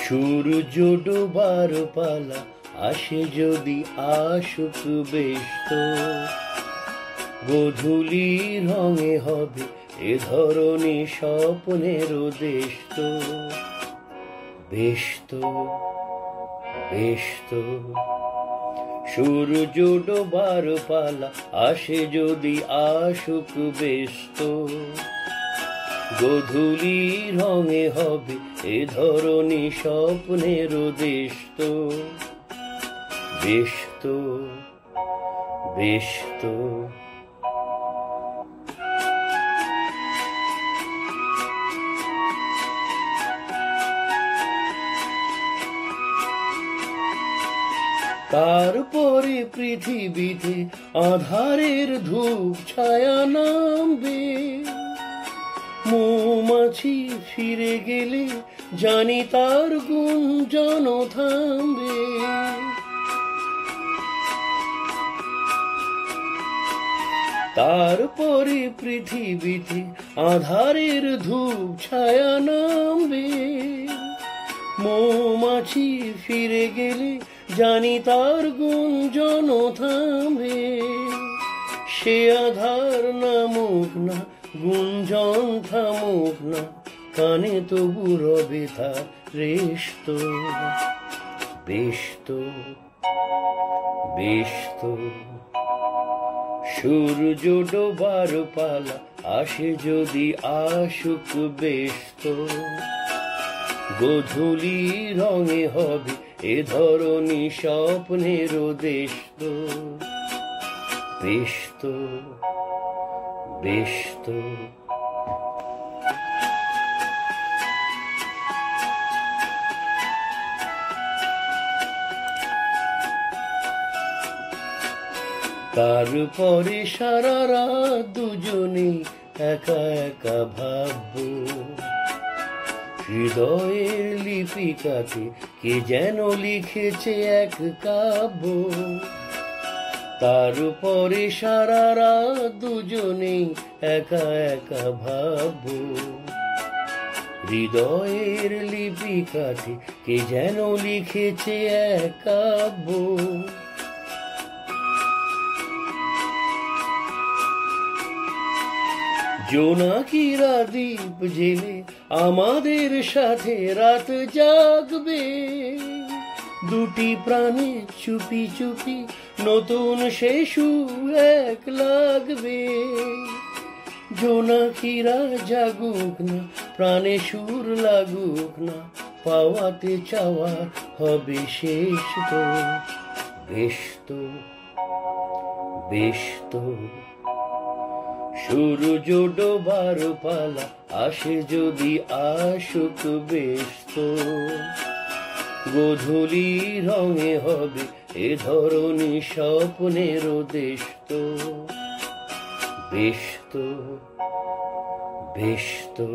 সূর্য ডোবার পালা আসে যদি আসুক বেশ তো, গোধূলি রঙে হবে এ ধরনী স্বপ্নের দেশ তো। বেশ তো, বেশ তো, সূর্য ডোবার পালা আসে যদি আসুক বেশ তো, গোধূলি রঙে হবে এ ধরনী স্বপ্নের দেশ তো। বেশ তো, বেশ তো। তারপরে পৃথিবীতে আঁধারের ধূপ ছায়া নামবে, মৌমাছি ফিরে গেলে জানি তার গুঞ্জন থামবে। তারপরে পৃথিবীতে আঁধারের ধূপ ছায়া নামবে, মৌমাছি ফিরে গেলে জানি তার গুঞ্জন থামবে। সে আধার নামুক না, গুঞ্জন থামুক না, কানে তবু রবে তার রেশ তো। বেশ তো, বেশ তো, সূর্য ডোবার পালা আসে যদি আসুক বেশ তো, গোধূলি রঙে হবে এ ধরনী স্বপ্নের দেশ তো। বেশ তো, বেশ তো। তারপরে সারা রাত দুজনে একা একা ভাববো, হৃদয়ের লিপিকাতে কে যেন লিখেছে এক কাব্য। তারপরে সারা রাত দুজনে একা একা ভাববো, হৃদয়ের লিপিকাতে কে যেন লিখেছে এক কাব্য। জোনাকিরা দ্বীপ জেলে আমাদের সাথে রাত জাগবে, দুটি প্রাণে চুপি চুপি নতুন সে সুর এক লাগবে। জোনাকিরা জাগুক না, প্রাণে সুর লাগুক না, পাওয়াতে চাওয়ার হবে শেষ তো। বেশ তো, বেশ তো, সূর্য ডোবার পালা আসে যদি আসুক বেশ তো, গোধূলি রঙে হবে এ ধরনী স্বপ্নের দেশ তো। বেশ তো, বেশ তো।